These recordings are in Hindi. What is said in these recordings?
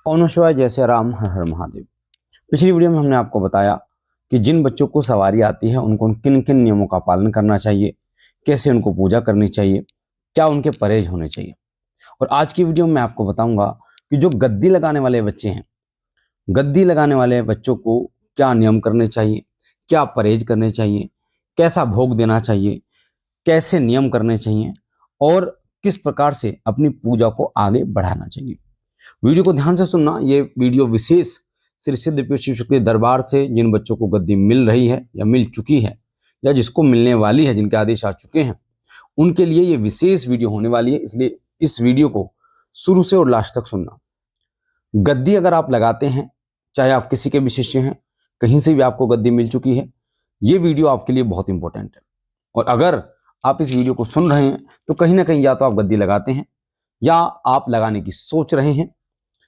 ओम नमः शिवाय, जय श्री राम, हर हर महादेव। पिछली वीडियो में हमने आपको बताया कि जिन बच्चों को सवारी आती है उनको किन किन नियमों का पालन करना चाहिए, कैसे उनको पूजा करनी चाहिए, क्या उनके परहेज होने चाहिए। और आज की वीडियो में मैं आपको बताऊंगा कि जो गद्दी लगाने वाले बच्चे हैं, गद्दी लगाने वाले बच्चों को क्या नियम करने चाहिए, क्या परहेज करने चाहिए, कैसा भोग देना चाहिए, कैसे नियम करने चाहिए और किस प्रकार से अपनी पूजा को आगे बढ़ाना चाहिए। वीडियो को ध्यान से सुनना। ये वीडियो विशेष श्री सिद्धपीठ शिव शक्ति दरबार से जिन बच्चों को गद्दी मिल रही है या मिल चुकी है या जिसको मिलने वाली है, जिनके आदेश आ चुके हैं, उनके लिए ये विशेष वीडियो होने वाली है। इसलिए इस वीडियो को शुरू से और लास्ट तक सुनना। गद्दी अगर आप लगाते हैं, चाहे आप किसी के भी शिष्य हैं, कहीं से भी आपको गद्दी मिल चुकी है, ये वीडियो आपके लिए बहुत इंपॉर्टेंट है। और अगर आप इस वीडियो को सुन रहे हैं तो कहीं ना कहीं या तो आप गद्दी लगाते हैं या आप लगाने की सोच रहे हैं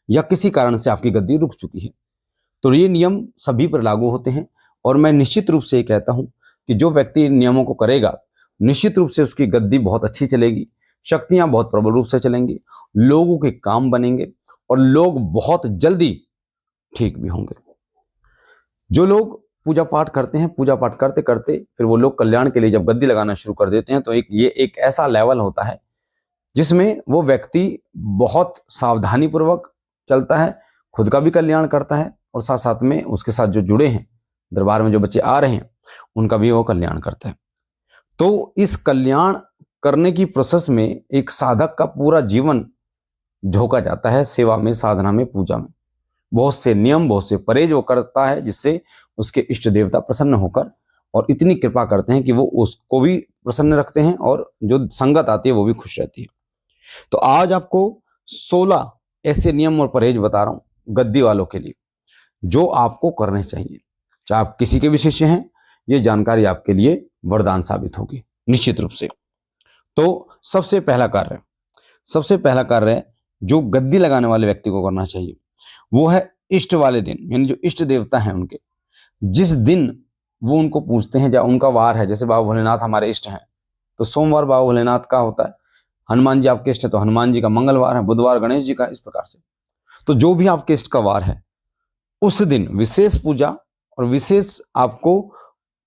या किसी कारण से आपकी गद्दी रुक चुकी है। तो ये नियम सभी पर लागू होते हैं और मैं निश्चित रूप से ये कहता हूं कि जो व्यक्ति इन नियमों को करेगा, निश्चित रूप से उसकी गद्दी बहुत अच्छी चलेगी, शक्तियां बहुत प्रबल रूप से चलेंगी, लोगों के काम बनेंगे और लोग बहुत जल्दी ठीक भी होंगे। जो लोग पूजा पाठ करते हैं, पूजा पाठ करते करते फिर वो लोग कल्याण के लिए जब गद्दी लगाना शुरू कर देते हैं तो ये एक ऐसा लेवल होता है जिसमें वो व्यक्ति बहुत सावधानी पूर्वक चलता है, खुद का भी कल्याण करता है और साथ साथ में उसके साथ जो जुड़े हैं, दरबार में जो बच्चे आ रहे हैं, उनका भी वो कल्याण करता है। तो इस कल्याण करने की प्रोसेस में एक साधक का पूरा जीवन झोंका जाता है सेवा में, साधना में, पूजा में। बहुत से नियम, बहुत से परहेज वो करता है जिससे उसके इष्ट देवता प्रसन्न होकर और इतनी कृपा करते हैं कि वो उसको भी प्रसन्न रखते हैं और जो संगत आती है वो भी खुश रहती है। तो आज आपको 16 ऐसे नियम और परहेज बता रहा हूं गद्दी वालों के लिए, जो आपको करने चाहिए। चाहे आप किसी के भी शिष्य हैं, ये जानकारी आपके लिए वरदान साबित होगी निश्चित रूप से। तो सबसे पहला कार्य जो गद्दी लगाने वाले व्यक्ति को करना चाहिए वो है इष्ट वाले दिन, यानी जो इष्ट देवता हैं उनके, जिस दिन वो उनको पूछते हैं या उनका वार है। जैसे बाबा भोलेनाथ हमारे इष्ट हैं तो सोमवार बाबा भोलेनाथ का होता है, हनुमान जी आपके इष्ट है तो हनुमान जी का मंगलवार है, बुधवार गणेश जी का, इस प्रकार से। तो जो भी आपके इष्ट का वार है उस दिन विशेष पूजा और विशेष आपको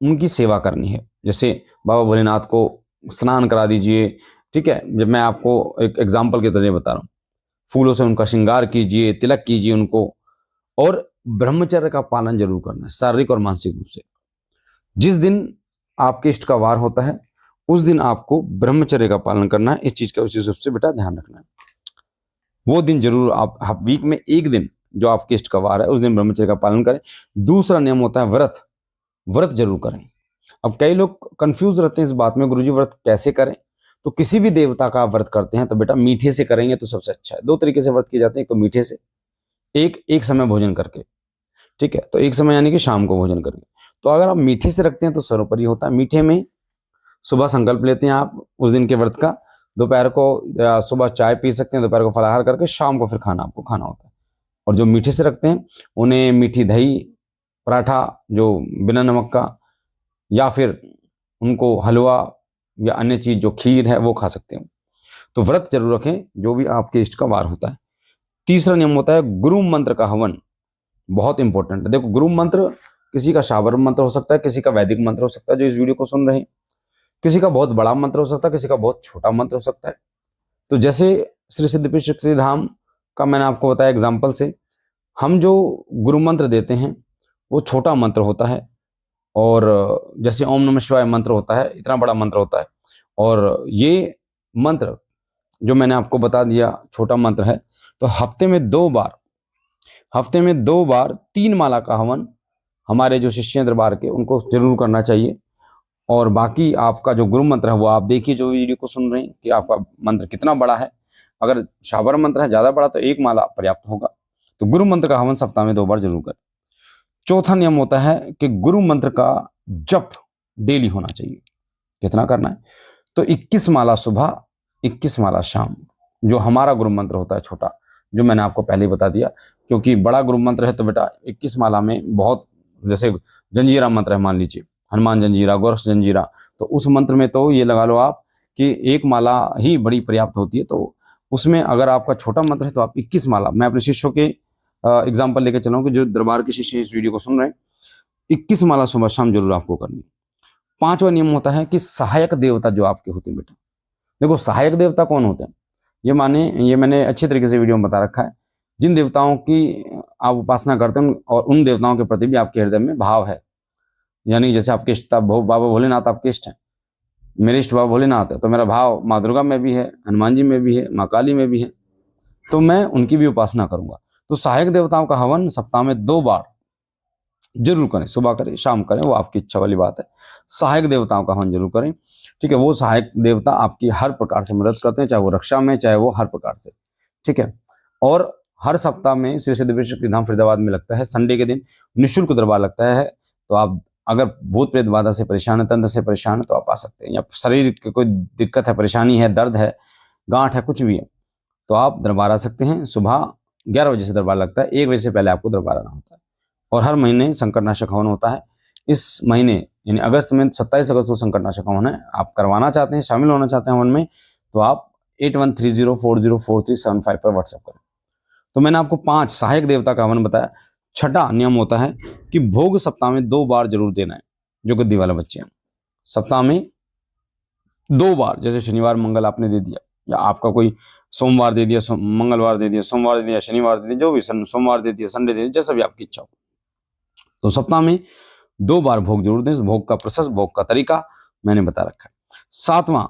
उनकी सेवा करनी है। जैसे बाबा भोलेनाथ को स्नान करा दीजिए, ठीक है। जब मैं आपको एक एग्जाम्पल के तौर बता रहा हूँ, फूलों से उनका श्रृंगार कीजिए, तिलक कीजिए उनको, और ब्रह्मचर्य का पालन जरूर करना है, शारीरिक और मानसिक रूप से। जिस दिन आपके इष्ट का वार होता है उस दिन आपको ब्रह्मचर्य का पालन करना है। इस चीज का विशेष रूप से बेटा ध्यान रखना है। वो दिन जरूर आप वीक में एक दिन जो आपके इष्ट का वार है उस दिन ब्रह्मचर्य का पालन करें। दूसरा नियम होता है व्रत जरूर करें। अब कई लोग कंफ्यूज रहते हैं इस बात में, गुरुजी व्रत कैसे करें। तो किसी भी देवता का व्रत करते हैं तो बेटा मीठे से करेंगे तो सबसे अच्छा है। दो तरीके से व्रत किए जाते हैं, एक तो मीठे से, एक समय भोजन करके, ठीक है। तो एक समय यानी कि शाम को भोजन करके। तो अगर आप मीठे से रखते हैं तो सर्वोपरि होता है। मीठे में सुबह संकल्प लेते हैं आप उस दिन के व्रत का, दोपहर को सुबह चाय पी सकते हैं, दोपहर को फलाहार करके शाम को फिर खाना आपको खाना होता है। और जो मीठे से रखते हैं उन्हें मीठी दही पराठा जो बिना नमक का, या फिर उनको हलवा या अन्य चीज जो खीर है वो खा सकते हैं। तो व्रत जरूर रखें जो भी आपके इष्ट का वार होता है। तीसरा नियम होता है गुरु मंत्र का हवन। बहुत इंपॉर्टेंट है। देखो, गुरु मंत्र किसी का शाबर मंत्र हो सकता है, किसी का वैदिक मंत्र हो सकता है जो इस वीडियो को सुन रहे हैं, किसी का बहुत बड़ा मंत्र हो सकता है, किसी का बहुत छोटा मंत्र हो सकता है। तो जैसे श्री सिद्धपीठ शक्ति धाम का मैंने आपको बताया एग्जाम्पल से, हम जो गुरु मंत्र देते हैं वो छोटा मंत्र होता है। और जैसे ओम नमः शिवाय मंत्र होता है, इतना बड़ा मंत्र होता है। और ये मंत्र जो मैंने आपको बता दिया छोटा मंत्र है। तो हफ्ते में 2 बार 3 माला का हवन हमारे जो शिष्य हैं दरबार के उनको जरूर करना चाहिए। और बाकी आपका जो गुरु मंत्र है वो आप देखिए जो वीडियो को सुन रहे हैं कि आपका मंत्र कितना बड़ा है। अगर शाबर मंत्र है ज्यादा बड़ा तो 1 माला पर्याप्त होगा। तो गुरु मंत्र का हवन सप्ताह में 2 बार जरूर करें। चौथा नियम होता है कि गुरु मंत्र का जप डेली होना चाहिए। कितना करना है? तो 21 माला सुबह, 21 माला शाम, जो हमारा गुरु मंत्र होता है छोटा, जो मैंने आपको पहले ही बता दिया। क्योंकि बड़ा गुरु मंत्र है तो बेटा 21 माला में बहुत, जैसे जंजीरा मंत्र है मान लीजिए, हनुमान जंजीरा, गोरक्ष जंजीरा, तो उस मंत्र में तो ये लगा लो आप कि 1 माला ही बड़ी पर्याप्त होती है। तो उसमें अगर आपका छोटा मंत्र है तो आप 21 माला, मैं अपने शिष्यों के एग्जाम्पल लेके चला हूं कि जो दरबार के शिष्य इस वीडियो को सुन रहे हैं, 21 माला सुबह शाम जरूर आपको करनी है। 5वां नियम होता है कि सहायक देवता जो आपके होते हैं बेटा, देखो सहायक देवता कौन होते हैं, ये मैंने अच्छे तरीके से वीडियो में बता रखा है। जिन देवताओं की आप उपासना करते हैं और उन देवताओं के प्रति भी आपके हृदय में भाव है, यानी जैसे आपके इष्ट बाबा भोलेनाथ आपके इष्ट हैं, मेरे इष्ट बाबा भोलेनाथ है, तो मेरा भाव माँ दुर्गा में भी है, हनुमान जी में भी है, माँ काली में भी है, तो मैं उनकी भी उपासना करूंगा। तो सहायक देवताओं का हवन सप्ताह में 2 बार जरूर करें, सुबह करें शाम करें, वो आपकी इच्छा वाली बात है। सहायक देवताओं का हवन जरूर करें, ठीक है। वो सहायक देवता आपकी हर प्रकार से मदद करते हैं, चाहे वो रक्षा में, चाहे वो हर प्रकार से, ठीक है। और हर सप्ताह में श्री सिद्धि विनायक शक्ति धाम फरीदाबाद में लगता है, संडे के दिन निःशुल्क दरबार लगता है। तो आप अगर भूत प्रेत बाधा से परेशान है, तंत्र से परेशान है, तो आप आ सकते हैं, या शरीर की कोई दिक्कत है, परेशानी है, दर्द है, गांठ है, कुछ भी है, तो आप दरबार आ सकते हैं। सुबह 11 बजे से दरबार लगता है, 1 बजे से पहले आपको दरबार आना होता है। और हर महीने संकटनाशक हवन होता है। इस महीने यानी अगस्त में 27 अगस्त को संकटनाशक हवन है। आप करवाना चाहते हैं, शामिल होना चाहते हैं हवन में, तो आप 8130404375 पर व्हाट्सएप करें। तो मैंने आपको 5 सहायक देवता का हवन बताया। छठा नियम होता है कि भोग सप्ताह में 2 बार जरूर देना है। जो गद्दी वाले बच्चे हैं, सप्ताह में 2 बार, जैसे शनिवार मंगल आपने दे दिया, या आपका कोई सोमवार दे दिया, मंगलवार दे दिया, सोमवार दे दिया, शनिवार दे दिया, जो भी, सोमवार दे दिया, संडे दे दिया, जैसा भी आपकी इच्छा हो, तो सप्ताह में 2 बार भोग जरूर दें। भोग का प्रोसेस, भोग का तरीका मैंने बता रखा है। 7वां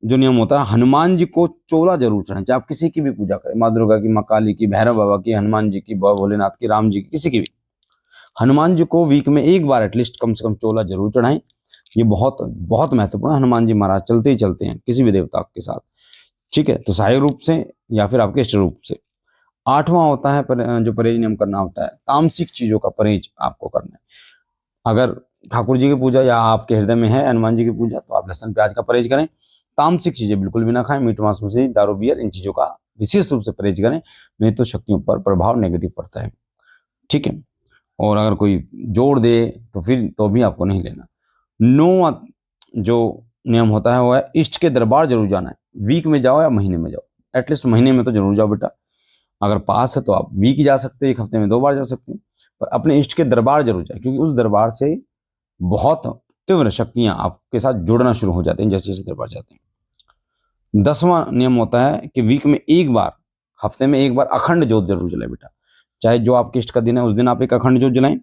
जो नियम होता है, हनुमान जी को चोला जरूर चढ़ाएं। चाहे आप किसी की भी पूजा करें, माँ दुर्गा की, माँ काली की, भैरव बाबा की, हनुमान जी की, बाबा भोलेनाथ की, राम जी की, किसी की भी, हनुमान जी को वीक में 1 बार एटलीस्ट कम से कम चोला जरूर चढ़ाएं। ये बहुत बहुत महत्वपूर्ण है। हनुमान जी महाराज चलते ही चलते हैं किसी भी देवता के साथ, ठीक है। तो सहायक रूप से या फिर आपके इष्ट रूप से। 8वां होता है जो परहेज नियम करना होता है, तामसिक चीजों का परहेज आपको करना है। अगर ठाकुर जी की पूजा या आपके हृदय में है हनुमान जी की पूजा, तो आप लहसुन प्याज का परहेज करें। तामसिक चीजें बिल्कुल भी ना खाएं, मीट मांस मछली दारू बियर, इन चीजों का विशेष रूप से परहेज करें, नहीं तो शक्तियों पर प्रभाव नेगेटिव पड़ता है, ठीक है। और अगर कोई जोड़ दे तो फिर तो भी आपको नहीं लेना। 9वां जो नियम होता है वो है इष्ट के दरबार जरूर जाना है। वीक में जाओ या महीने में जाओ, एटलीस्ट महीने में तो जरूर जाओ बेटा। अगर पास है तो आप वीक जा सकते हैं, 1 हफ्ते में 2 बार जा सकते हैं, पर अपने इष्ट के दरबार जरूर जाए, क्योंकि उस दरबार से बहुत तीव्र शक्तियां आपके साथ जुड़ना शुरू हो जाती हैं जैसे जैसे दरबार जाते हैं। 10वां नियम होता है कि वीक में 1 बार, हफ्ते में 1 बार अखंड ज्योत जरूर जलाए बेटा। चाहे जो आपके इष्ट का दिन है उस दिन आप एक अखंड ज्योत जलाएं,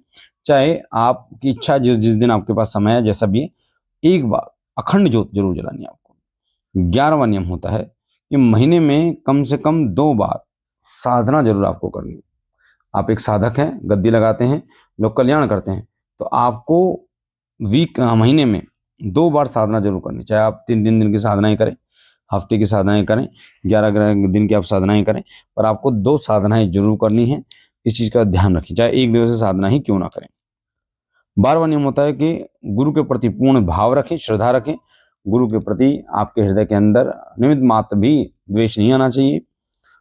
चाहे आपकी इच्छा जिस जिस दिन आपके पास समय है, जैसा भी है, 1 बार अखंड ज्योत जरूर जलानी है आपको। 11वां नियम होता है कि महीने में कम से कम 2 बार साधना जरूर आपको करनी है। आप एक साधक हैं, गद्दी लगाते हैं, लोग कल्याण करते हैं, तो आपको महीने में 2 बार साधना जरूर करनी। चाहे आप 3 दिन की साधनाएं करें, हफ्ते की साधनाएं करें, 11 दिन की आप साधनाएं करें, पर आपको 2 साधनाएं जरूर करनी है। इस चीज का ध्यान रखिए, चाहे 1 दिवसीय साधना ही क्यों ना करें। 12वां नियम होता है कि गुरु के प्रति पूर्ण भाव रखें, श्रद्धा रखें। गुरु के प्रति आपके हृदय के अंदर निमित्त मात्र भी द्वेष नहीं आना चाहिए,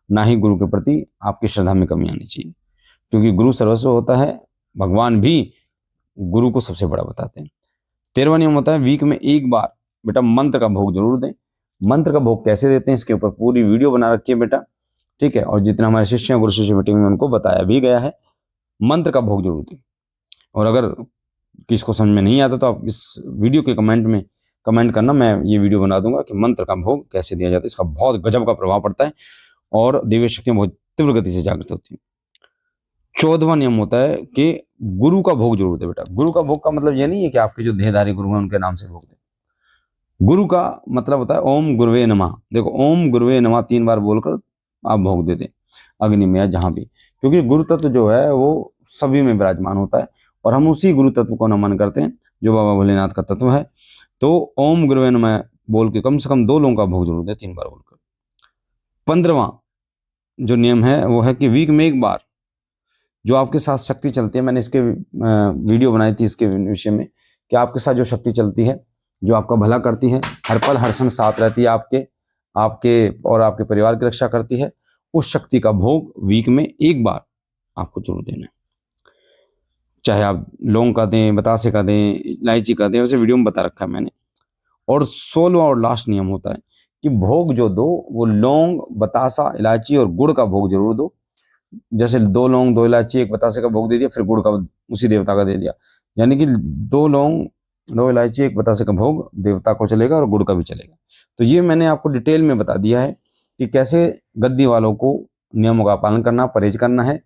ना ही गुरु के प्रति आपकी श्रद्धा में कमी आनी चाहिए, क्योंकि गुरु सर्वस्व होता है। भगवान भी गुरु को सबसे बड़ा बताते हैं। 13वां नियम होता है वीक में 1 बार बेटा मंत्र का भोग जरूर दें। मंत्र का भोग कैसे देते हैं इसके ऊपर पूरी वीडियो बना रखी है बेटा, ठीक है। और जितने हमारे शिष्य हैं गुरु शिष्य मीटिंग में उनको बताया भी गया है, मंत्र का भोग जरूर दें। और अगर किसको समझ में नहीं आता तो आप इस वीडियो के कमेंट में कमेंट करना, मैं ये वीडियो बना दूंगा कि मंत्र का भोग कैसे दिया जाता है। इसका बहुत गजब का प्रभाव पड़ता है और दिव्य शक्तियां बहुत तीव्र गति से जागृत होती हैं। 14वां नियम होता है कि गुरु का भोग जरूर दे बेटा। गुरु का भोग का मतलब ये नहीं है कि आपके जो देहधारी गुरु हैं उनके नाम से भोग दे। गुरु का मतलब होता है ओम गुरुवे नमः। देखो, ओम गुरुवे नमः 3 बार बोलकर आप भोग दे दें अग्नि में या जहां भी, क्योंकि गुरु तत्व जो है वो सभी में विराजमान होता है और हम उसी गुरु तत्व को नमन करते हैं जो बाबा भोलेनाथ का तत्व है। तो ओम गुरुवे नमः बोल के कम से कम 2 लोगों का भोग जरूर दे, 3 बार बोलकर। 15वां जो नियम है वो है कि वीक में 1 बार जो आपके साथ शक्ति चलती है, मैंने इसके वीडियो बनाई थी इसके विषय में, कि आपके साथ जो शक्ति चलती है, जो आपका भला करती है, हर पल हर क्षण साथ रहती है आपके आपके और आपके परिवार की रक्षा करती है, उस शक्ति का भोग वीक में 1 बार आपको जरूर देना है। चाहे आप लौंग का दें, बतासे का दें, इलायची का दें, वैसे वीडियो में बता रखा है मैंने। और 16वां और लास्ट नियम होता है कि भोग जो दो वो लौंग, बतासा, इलायची और गुड़ का भोग जरूर दो। जैसे 2 लौंग 2 इलायची 1 बतासे का भोग दे दिया, फिर गुड़ का उसी देवता का दे दिया, यानी कि 2 लौंग 2 इलायची 1 बतासे का भोग देवता को चलेगा और गुड़ का भी चलेगा। तो ये मैंने आपको डिटेल में बता दिया है कि कैसे गद्दी वालों को नियमों का पालन करना, परहेज करना है।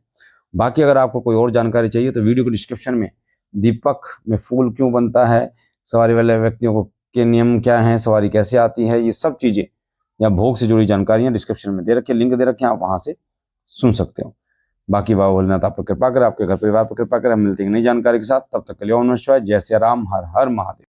बाकी अगर आपको कोई और जानकारी चाहिए तो वीडियो के डिस्क्रिप्शन में दीपक में फूल क्यों बनता है, सवारी वाले व्यक्तियों को के नियम क्या हैं, सवारी कैसे आती है, ये सब चीज़ें या भोग से जुड़ी जानकारियां डिस्क्रिप्शन में दे रखी है, लिंक दे रखे हैं, आप वहां से सुन सकते हो। बाकी बाबा भोलेनाथ आप पर कृपा करे, आपके घर परिवार पर कृपा करे। हम मिलते हैं नई जानकारी के साथ, तब तक के लिए ओम नमः शिवाय, जय सिया राम, हर हर महादेव।